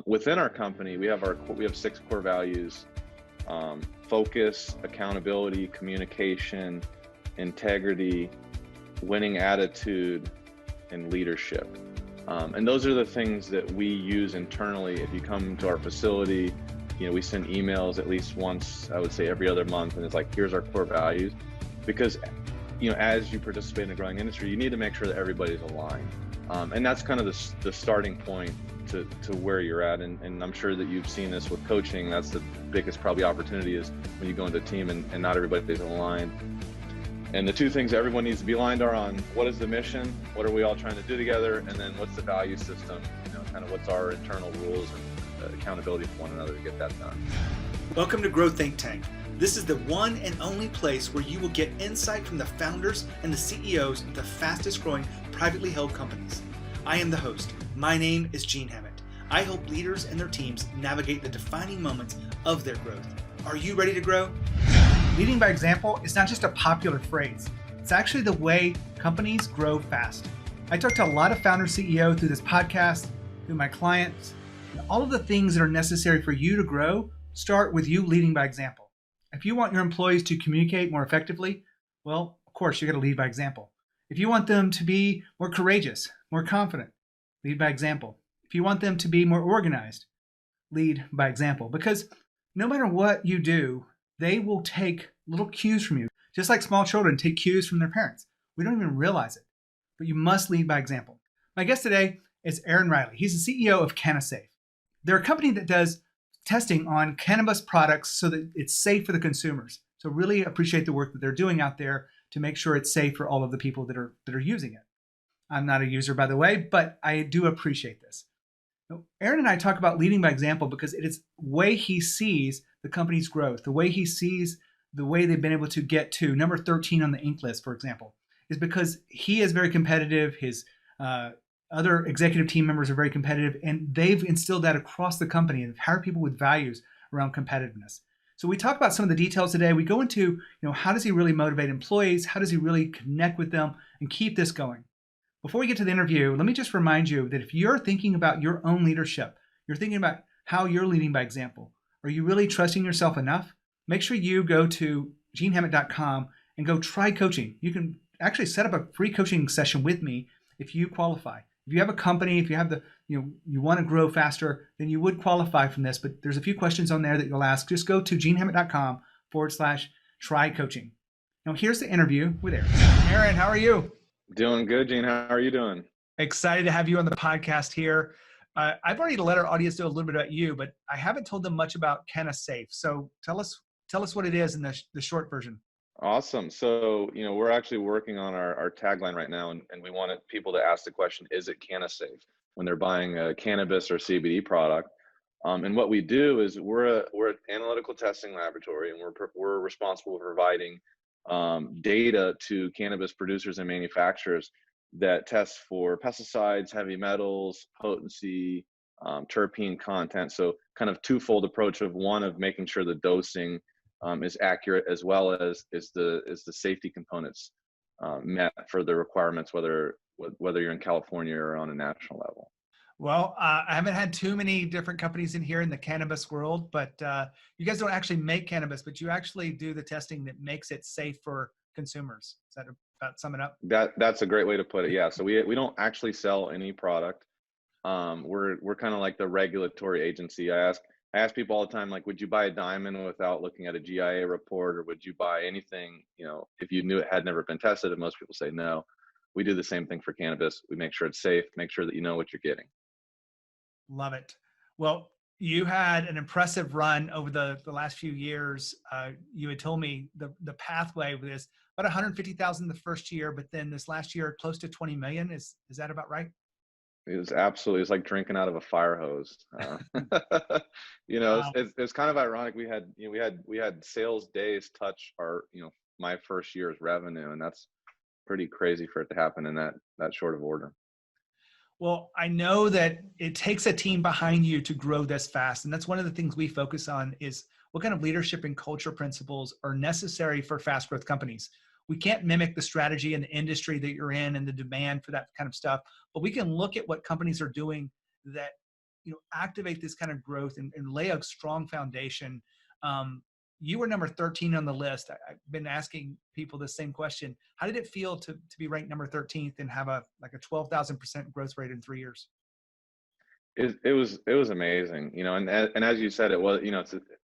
Within our company, we have 6 core values: focus, accountability, communication, integrity, winning attitude, and leadership. And those are the things that we use internally. If you come to our facility, we send emails at least once, I would say every other month, and it's like, here's our core values. Because, as you participate in a growing industry, you need to make sure that everybody's aligned. And that's kind of the starting point to where you're at. And I'm sure that you've seen this with coaching. That's the biggest probably opportunity, is when you go into a team and not everybody's aligned. And the two things everyone needs to be aligned are on: what is the mission, what are we all trying to do together, and then what's the value system, kind of what's our internal rules and accountability for one another to get that done. Welcome to Grow Think Tank. This is the one and only place where you will get insight from the founders and the CEOs of the fastest growing privately held companies. I am the host. My name is Gene Hammett. I help leaders and their teams navigate the defining moments of their growth. Are you ready to grow? Leading by example is not just a popular phrase. It's actually the way companies grow fast. I talk to a lot of founder CEOs through this podcast, through my clients, and all of the things that are necessary for you to grow start with you leading by example. If you want your employees to communicate more effectively, well, of course, you got to lead by example. If you want them to be more courageous, more confident, lead by example. If you want them to be more organized, lead by example. Because no matter what you do, they will take little cues from you, just like small children take cues from their parents. We don't even realize it, but you must lead by example. My guest today is Aaron Riley. He's the CEO of CannaSafe. They're a company that does testing on cannabis products so that it's safe for the consumers. So really appreciate the work that they're doing out there to make sure it's safe for all of the people that are using it. I'm not a user, by the way, but I do appreciate this. Now, Aaron and I talk about leading by example because it is the way he sees the company's growth, the way he sees the way they've been able to get to number 13 on the Inc. list, for example, is because he is very competitive. His other executive team members are very competitive, and they've instilled that across the company and hired people with values around competitiveness. So we talk about some of the details today. We go into, how does he really motivate employees? How does he really connect with them and keep this going? Before we get to the interview, let me just remind you that if you're thinking about your own leadership, you're thinking about how you're leading by example, are you really trusting yourself enough? Make sure you go to genehammett.com and go try coaching. You can actually set up a free coaching session with me if you qualify. If you have a company, if you have you want to grow faster, then you would qualify from this. But there's a few questions on there that you'll ask. Just go to genehammett.com/try coaching. Now here's the interview with Aaron. Aaron, how are you? Doing good, Gene. How are you doing? Excited to have you on the podcast here. I've already let our audience know a little bit about you, but I haven't told them much about CannaSafe. So tell us what it is in the short version. Awesome. So, we're actually working on our tagline right now, and we wanted people to ask the question, is it CannaSafe, when they're buying a cannabis or CBD product? And what we do is we're an analytical testing laboratory, and we're responsible for providing data to cannabis producers and manufacturers that tests for pesticides, heavy metals, potency, terpene content. So kind of twofold approach of making sure the dosing is accurate, as well as is the safety components met for the requirements, whether you're in California or on a national level. Well, I haven't had too many different companies in here in the cannabis world, but you guys don't actually make cannabis, but you actually do the testing that makes it safe for consumers. Is that about sum it up? That's a great way to put it. Yeah. So we don't actually sell any product. We're kind of like the regulatory agency. I ask people all the time, like, would you buy a diamond without looking at a GIA report, or would you buy anything, if you knew it had never been tested? And most people say no. We do the same thing for cannabis. We make sure it's safe, make sure that you know what you're getting. Love it. Well, you had an impressive run over the last few years. You had told me the pathway with this, about 150,000 the first year, but then this last year, close to 20 million. Is that about right? It's like drinking out of a fire hose. Wow. It's kind of ironic. We had sales days touch our, my first year's revenue, and that's pretty crazy for it to happen in that short of order. Well, I know that it takes a team behind you to grow this fast. And that's one of the things we focus on is what kind of leadership and culture principles are necessary for fast growth companies. We can't mimic the strategy and the industry that you're in and the demand for that kind of stuff, but we can look at what companies are doing that activate this kind of growth and lay a strong foundation. You were number 13 on the list. I've been asking people the same question. How did it feel to be ranked number 13th and have a 12,000% growth rate in 3 years? It was amazing, and as you said, it was,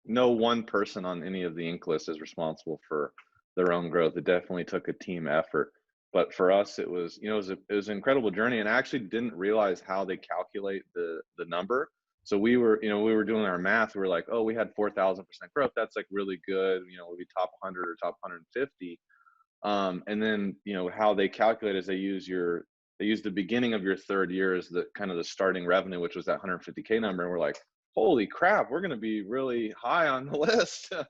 no one person on any of the Inc. list is responsible for their own growth. It definitely took a team effort. But for us, it was, it was an incredible journey, and I actually didn't realize how they calculate the number. So we were doing our math. We were like, oh, we had 4,000% growth. That's like really good. We'll be top 100 or top 150. And then, how they calculate is they use the beginning of your third year as the kind of the starting revenue, which was that 150K number. And we're like, holy crap, we're going to be really high on the list. So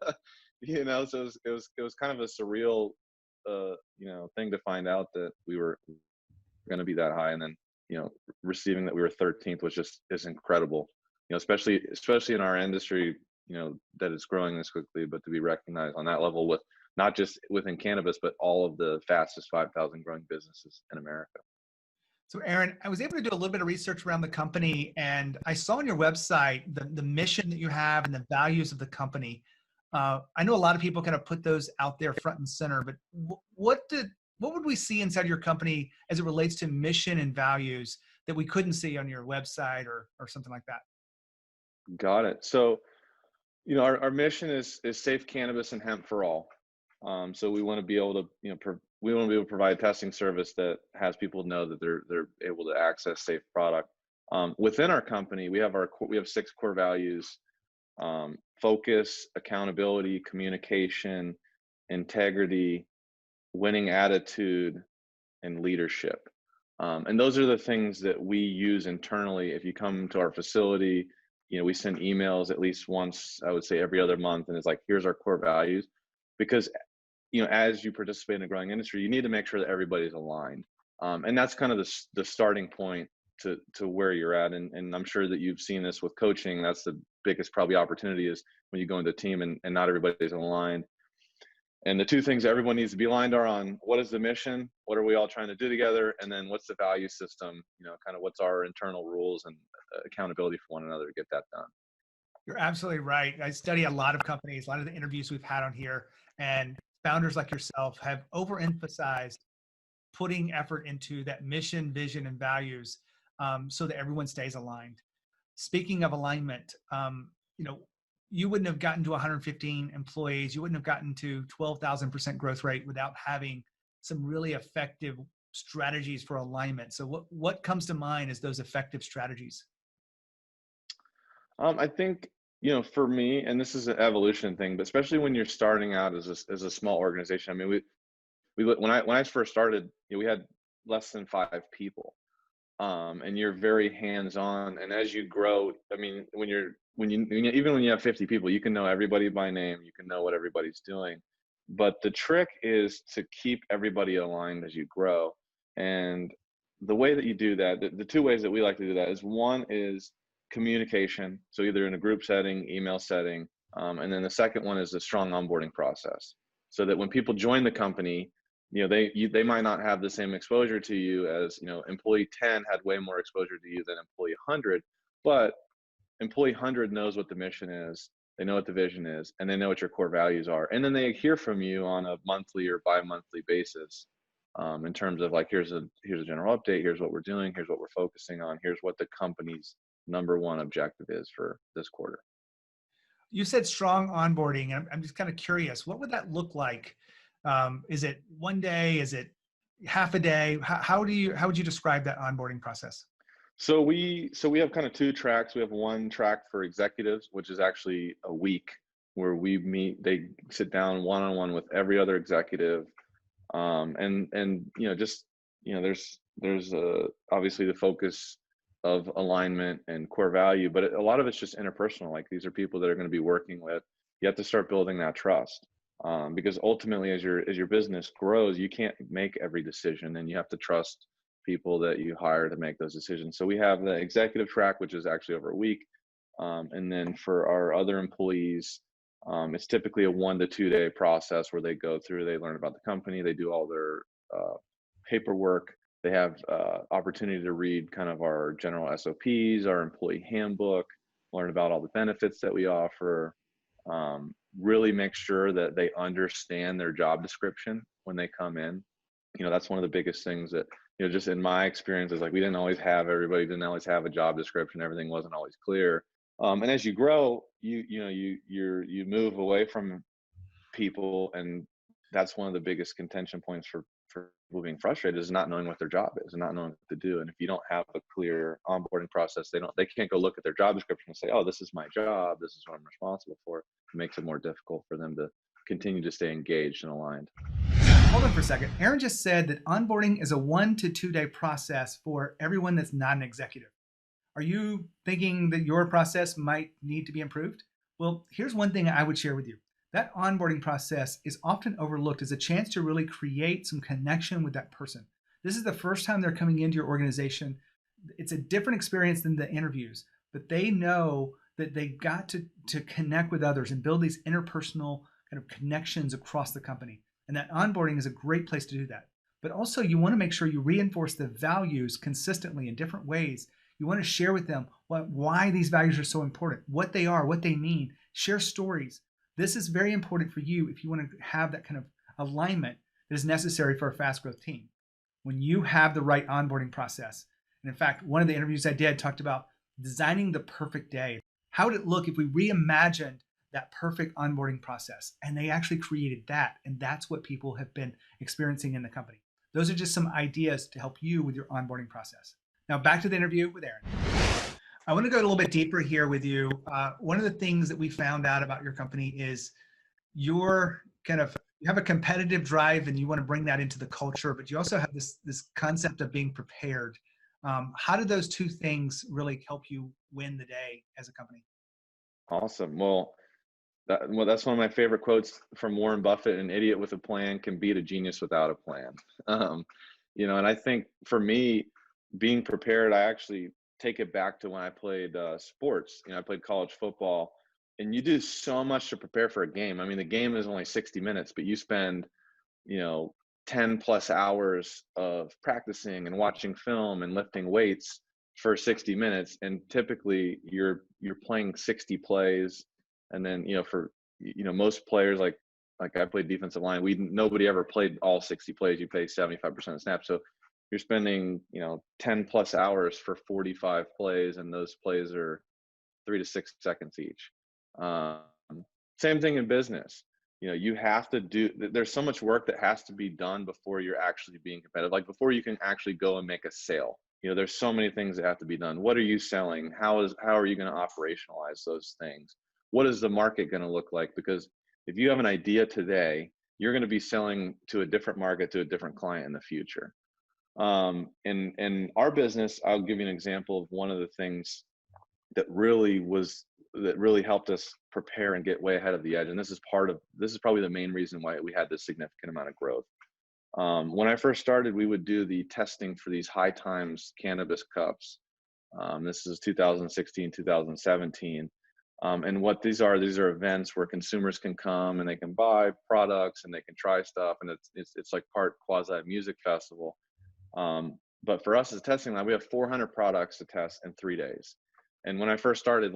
it was kind of a surreal, thing to find out that we were going to be that high. And then, receiving that we were 13th was is incredible, especially in our industry, that it's growing this quickly, but to be recognized on that level with not just within cannabis, but all of the fastest 5,000 growing businesses in America. So Aaron, I was able to do a little bit of research around the company, and I saw on your website the mission that you have and the values of the company. I know a lot of people kind of put those out there front and center, but what would we see inside your company as it relates to mission and values that we couldn't see on your website or something like that? Got it. So, our mission is safe cannabis and hemp for all. So we want to be able to, we want to be able to provide testing service that has people know that they're able to access safe product. Within our company, we have 6 core values: focus, accountability, communication, integrity, winning attitude, and leadership. And those are the things that we use internally. If you come to our facility, we send emails at least once, I would say every other month, and it's like, here's our core values. Because as you participate in a growing industry, you need to make sure that everybody's aligned. And that's kind of the starting point to where you're at. And I'm sure that you've seen this with coaching. That's the biggest probably opportunity, is when you go into a team and not everybody's aligned. And the two things everyone needs to be aligned are on: what is the mission? What are we all trying to do together? And then what's the value system? Kind of what's our internal rules and accountability for one another to get that done. You're absolutely right. I study a lot of companies, a lot of the interviews we've had on here, and founders like yourself have overemphasized putting effort into that mission, vision, and values, so that everyone stays aligned. Speaking of alignment, you wouldn't have gotten to 115 employees. You wouldn't have gotten to 12,000% growth rate without having some really effective strategies for alignment. So what comes to mind as those effective strategies? I think, for me, and this is an evolution thing, but especially when you're starting out as a small organization. I mean, when I first started, we had less than 5 people, and you're very hands-on. And as you grow, I mean, even when you have 50 people, you can know everybody by name, you can know what everybody's doing. But the trick is to keep everybody aligned as you grow. And the way that you do that, the 2 ways that we like to do that is, one is communication. So either in a group setting, email setting, and then the second one is a strong onboarding process, so that when people join the company, they might not have the same exposure to you as, employee 10 had way more exposure to you than employee 100, but employee 100 knows what the mission is, they know what the vision is, and they know what your core values are. And then they hear from you on a monthly or bi-monthly basis, in terms of like, here's a general update, here's what we're doing, here's what we're focusing on, here's what the company's number one objective is for this quarter. You said strong onboarding. I'm just kind of curious, what would that look like? Is it one day? Is it half a day? How would you describe that onboarding process? So we have kind of 2 tracks. We have one track for executives, which is actually a week where they sit down one-on-one with every other executive. And there's obviously the focus of alignment and core value, but a lot of it's just interpersonal. Like, these are people that are going to be working with. You have to start building that trust, because ultimately, as your business grows, you can't make every decision, and you have to trust people that you hire to make those decisions. So we have the executive track, which is actually over a week, and then for our other employees, it's typically a 1 to 2 day process where they go through, they learn about the company, they do all their paperwork, They have opportunity to read kind of our general SOPs, our employee handbook, learn about all the benefits that we offer, really make sure that they understand their job description when they come in. That's one of the biggest things that, just in my experience is like, everybody didn't always have a job description. Everything wasn't always clear. And as you grow, you move away from people, and that's one of the biggest contention points for people being frustrated, is not knowing what their job is and not knowing what to do. And if you don't have a clear onboarding process, they can't go look at their job description and say, oh, this is my job, this is what I'm responsible for. It makes it more difficult for them to continue to stay engaged and aligned. Hold on for a second. Aaron just said that onboarding is a 1 to 2 day process for everyone that's not an executive. Are you thinking that your process might need to be improved? Well, here's one thing I would share with you. That onboarding process is often overlooked as a chance to really create some connection with that person. This is the first time they're coming into your organization. It's a different experience than the interviews, but they know that they got to connect with others and build these interpersonal kind of connections across the company. And that onboarding is a great place to do that. But also, you want to make sure you reinforce the values consistently in different ways. You want to share with them why these values are so important, what they are, what they mean. Share stories. This is very important for you if you want to have that kind of alignment that is necessary for a fast growth team. When you have the right onboarding process, and in fact, one of the interviews I did talked about designing the perfect day. How would it look if we reimagined that perfect onboarding process? And they actually created that. And that's what people have been experiencing in the company. Those are just some ideas to help you with your onboarding process. Now back to the interview with Aaron. I want to go a little bit deeper here with you. One of the things that we found out about your company is you have a competitive drive and you want to bring that into the culture, but you also have this concept of being prepared. How do those two things really help you win the day as a company? Awesome. Well, that's one of my favorite quotes from Warren Buffett: "An idiot with a plan can beat a genius without a plan." Um, and I think for me, being prepared, I actually take it back to when I played sports. I played college football, and you do so much to prepare for a game. I mean, the game is only 60 minutes, but you spend, you know, 10 plus hours of practicing and watching film and lifting weights for 60 minutes. And typically you're playing 60 plays. And then, for, most players, like I played defensive line, nobody ever played all 60 plays. You play 75% of snaps. So you're spending, 10 plus hours for 45 plays, and those plays are 3 to 6 seconds each. Same thing in business. You have to there's so much work that has to be done before you're actually being competitive. Like before you can actually go and make a sale, there's so many things that have to be done. What are you selling? How are you going to operationalize those things? What is the market going to look like? Because if you have an idea today, you're going to be selling to a different market, to a different client in the future. In our business, I'll give you an example of one of the things that really helped us prepare and get way ahead of the edge. And this is probably the main reason why we had this significant amount of growth. When I first started, we would do the testing for these high times cannabis cups. This is 2016, 2017. And what these are events where consumers can come and they can buy products and they can try stuff. And it's like part quasi music festival. But for us as a testing lab, we have 400 products to test in 3 days. And when I first started,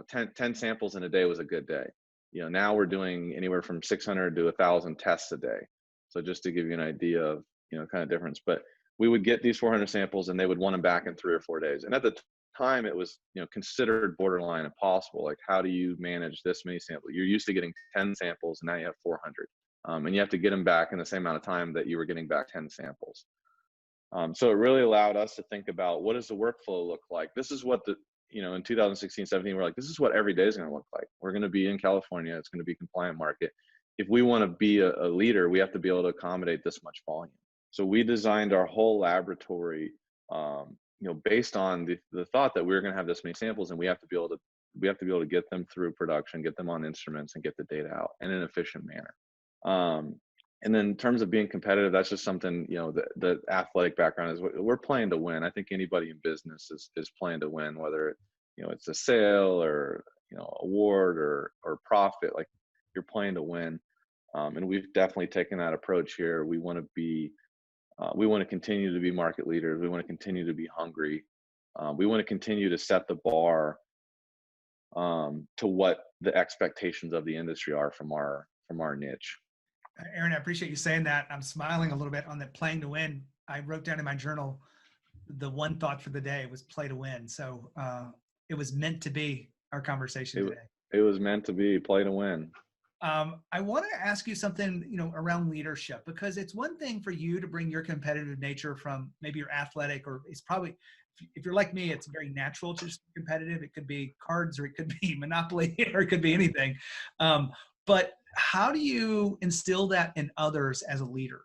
10 samples in a day was a good day. Now we're doing anywhere from 600 to 1,000 tests a day. So just to give you an idea of, kind of difference. But we would get these 400 samples and they would want them back in 3 or 4 days. And at the time it was, considered borderline impossible. Like, how do you manage this many samples? You're used to getting 10 samples and now you have 400. And you have to get them back in the same amount of time that you were getting back 10 samples. So it really allowed us to think about, what does the workflow look like? This is what in 2016, 17, we're like, this is what every day is going to look like. We're going to be in California. It's going to be a compliant market. If we want to be a leader, we have to be able to accommodate this much volume. So we designed our whole laboratory, based on the thought that we're going to have this many samples, and we have to be able to get them through production, get them on instruments, and get the data out in an efficient manner. And then in terms of being competitive, that's just something, the athletic background is, we're playing to win. I think anybody in business is playing to win, whether, it's a sale or, award or profit, like you're playing to win. And we've definitely taken that approach here. We want to be We want to continue to be market leaders. We want to continue to be hungry. We want to continue to set the bar to what the expectations of the industry are from our niche. Aaron, I appreciate you saying that. I'm smiling a little bit on the playing to win. I wrote down in my journal, the one thought for the day was play to win. So it was meant to be our conversation today. It was meant to be play to win. I want to ask you something, around leadership, because it's one thing for you to bring your competitive nature from maybe your athletic, or it's probably, if you're like me, it's very natural to just be competitive. It could be cards, or it could be Monopoly, or it could be anything. But how do you instill that in others as a leader?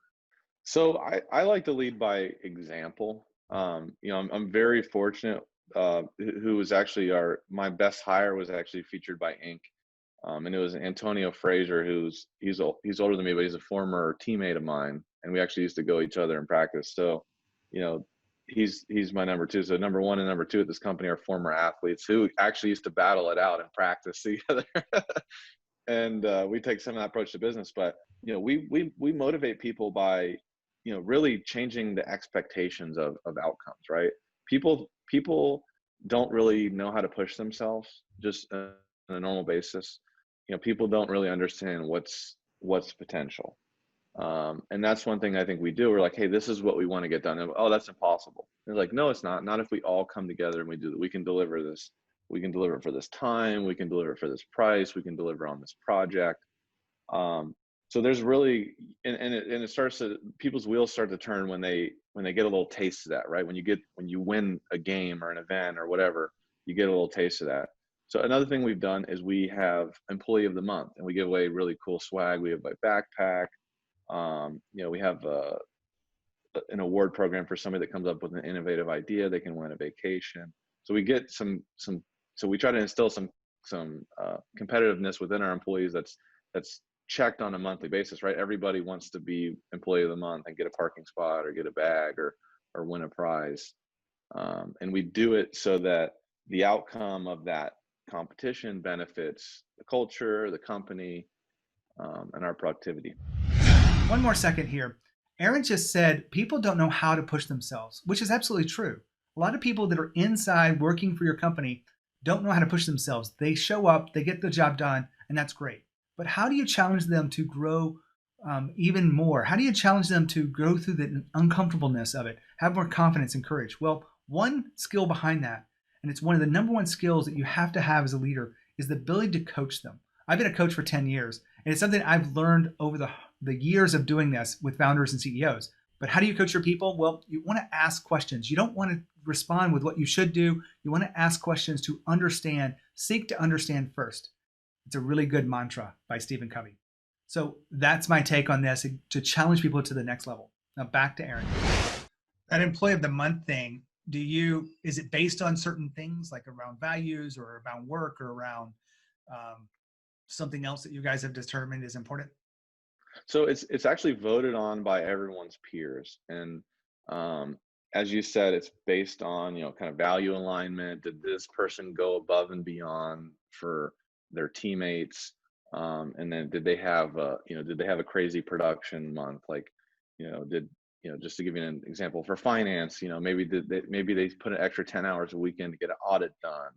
So I like to lead by example. I'm very fortunate. Who was actually my best hire was actually featured by Inc. And it was Antonio Frazier, he's older than me, but he's a former teammate of mine, and we actually used to go each other in practice. So, he's my number two. So number one and number two at this company are former athletes who actually used to battle it out in practice together. And we take some of that approach to business, but we motivate people by really changing the expectations of outcomes, right? People don't really know how to push themselves just on a normal basis. People don't really understand what's potential. And that's one thing I think we do. We're like, hey, this is what we want to get done. And, oh, that's impossible. And they're like, no, it's not. Not if we all come together and we do that. We can deliver this. We can deliver it for this time. We can deliver it for this price. We can deliver on this project. So there's really, and it starts to, people's wheels start to turn when they get a little taste of that, right? When you win a game or an event or whatever, you get a little taste of that. So another thing we've done is we have Employee of the Month, and we give away really cool swag. We have a backpack. We have an award program for somebody that comes up with an innovative idea. They can win a vacation. So we get so we try to instill some competitiveness within our employees that's checked on a monthly basis, right? Everybody wants to be Employee of the Month and get a parking spot or get a bag or win a prize. And we do it so that the outcome of that competition benefits the culture, the company, and our productivity. One more second here. Aaron just said people don't know how to push themselves, which is absolutely true. A lot of people that are inside working for your company don't know how to push themselves. They show up, they get the job done, and that's great. But how do you challenge them to grow even more? How do you challenge them to go through the uncomfortableness of it, have more confidence and courage? Well, one skill behind that, and it's one of the number one skills that you have to have as a leader, is the ability to coach them. I've been a coach for 10 years, and it's something I've learned over the years of doing this with founders and CEOs. But how do you coach your people? Well, you want to ask questions. You don't want to respond with what you should do. You want to ask questions to understand, seek to understand first. It's a really good mantra by Stephen Covey. So that's my take on this, to challenge people to the next level. Now back to Aaron. That Employee of the Month thing, is it based on certain things like around values or around work or around something else that you guys have determined is important? So it's actually voted on by everyone's peers, and as you said, it's based on kind of value alignment. Did this person go above and beyond for their teammates? And then did they have a crazy production month? Like, just to give you an example for finance, maybe they put an extra 10 hours a weekend to get an audit done.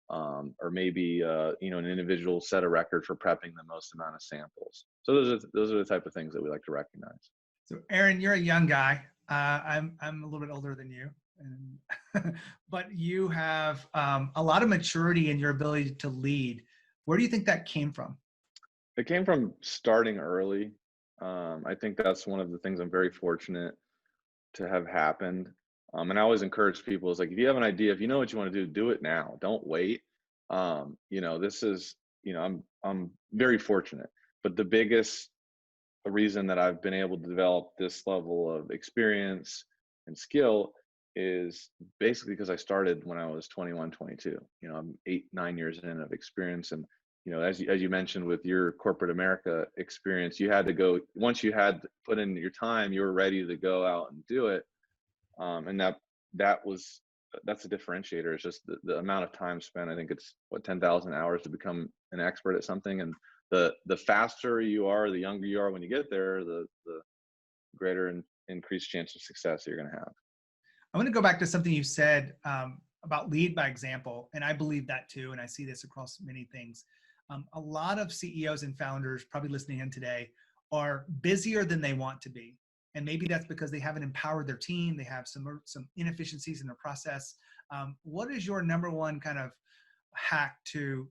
Or maybe an individual set a record for prepping the most amount of samples. So those are the type of things that we like to recognize. So Aaron, you're a young guy. I'm a little bit older than you, but you have a lot of maturity in your ability to lead. Where do you think that came from? It came from starting early. I think that's one of the things I'm very fortunate to have happened. And I always encourage people, is like, if you have an idea, if you know what you want to do it now. Don't wait. This is, I'm very fortunate, but the biggest reason that I've been able to develop this level of experience and skill is basically because I started when I was 21, 22. I'm 8-9 years in of experience. And, as you mentioned with your corporate America experience, you had to go, once you had put in your time, you were ready to go out and do it. And that's a differentiator. It's just the amount of time spent. I think it's 10,000 hours to become an expert at something. And the faster you are, the younger you are when you get there, the greater increased chance of success that you're going to have. I want to go back to something you said about lead by example. And I believe that too. And I see this across many things. A lot of CEOs and founders probably listening in today are busier than they want to be. And maybe that's because they haven't empowered their team. They have some inefficiencies in their process. What is your number one kind of hack to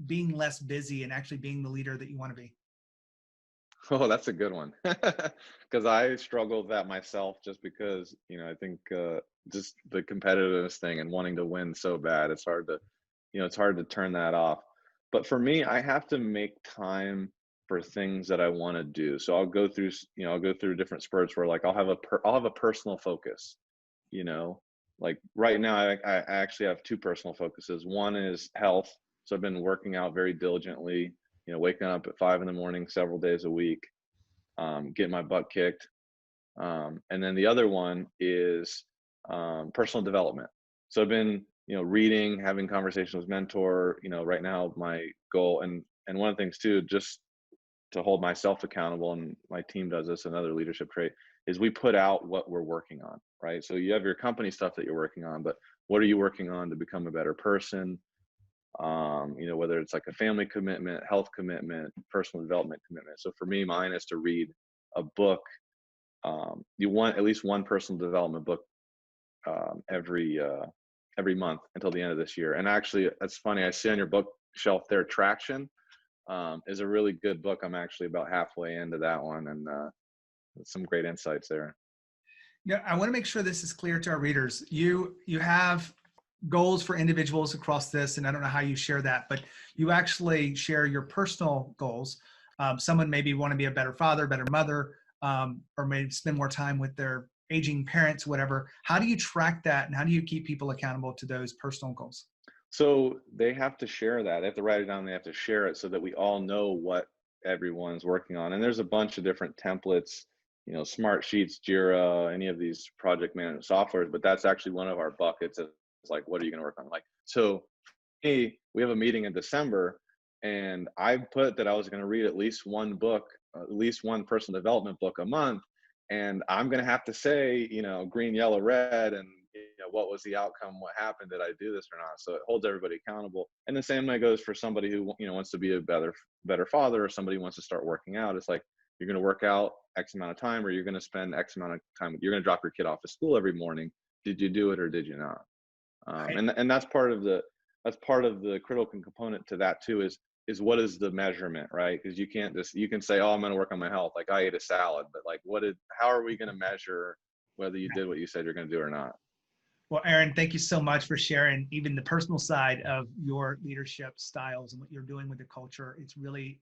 being less busy and actually being the leader that you want to be? Oh, that's a good one. Because I struggle with that myself, just because, I think just the competitiveness thing and wanting to win so bad, it's hard to turn that off. But for me, I have to make time for things that I want to do. So I'll go through different spurts where, like, I'll have a personal focus, like right now, I actually have two personal focuses. One is health. So I've been working out very diligently, waking up at 5 a.m, several days a week, getting my butt kicked. And then the other one is personal development. So I've been, reading, having conversations with mentor. Right now my goal, and one of the things too, just to hold myself accountable, and my team does this, another leadership trait, is we put out what we're working on, right? So you have your company stuff that you're working on, but what are you working on to become a better person? Whether it's like a family commitment, health commitment, personal development commitment. So for me, mine is to read a book. You want at least one personal development book every month until the end of this year. And actually, that's funny. I see on your bookshelf there, Traction is a really good book. I'm actually about halfway into that one, and some great insights there. Yeah, I want to make sure this is clear to our readers. You have goals for individuals across this, and I don't know how you share that, but you actually share your personal goals. Someone maybe want to be a better father, better mother, or maybe spend more time with their aging parents, whatever. How do you track that, and how do you keep people accountable to those personal goals? So they have to share that. They have to write it down. They have to share it so that we all know what everyone's working on. And there's a bunch of different templates, Smart Sheets, Jira, any of these project management softwares, but that's actually one of our buckets. It's like, what are you going to work on? Like, so hey, we have a meeting in December, and I put that I was going to read at least one book, at least one personal development book a month. And I'm going to have to say, green, yellow, red, and what was the outcome? What happened? Did I do this or not? So it holds everybody accountable. And the same way goes for somebody who, wants to be a better father, or somebody who wants to start working out. It's like, you're going to work out X amount of time, or you're going to spend X amount of time. You're going to drop your kid off at school every morning. Did you do it or did you not? And that's part of the critical component to that too, is what is the measurement, right? Because you can say, oh, I'm going to work on my health. Like, I ate a salad, but like, how are we going to measure whether you did what you said you're going to do or not? Well, Aaron, thank you so much for sharing even the personal side of your leadership styles and what you're doing with the culture. It's really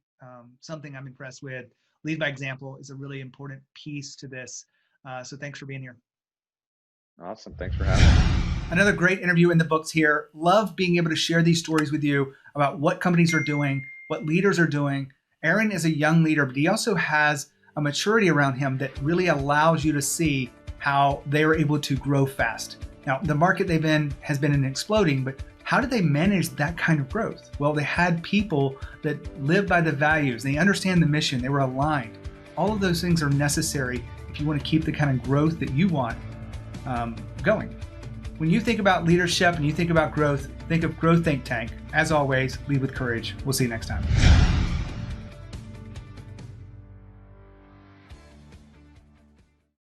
something I'm impressed with. Lead by example is a really important piece to this. So thanks for being here. Awesome. Thanks for having me. Another great interview in the books here. Love being able to share these stories with you about what companies are doing, what leaders are doing. Aaron is a young leader, but he also has a maturity around him that really allows you to see how they are able to grow fast. Now, the market they've in has been exploding, but how did they manage that kind of growth? Well, they had people that live by the values. They understand the mission. They were aligned. All of those things are necessary if you want to keep the kind of growth that you want going. When you think about leadership and you think about growth, think of Growth Think Tank. As always, lead with courage. We'll see you next time.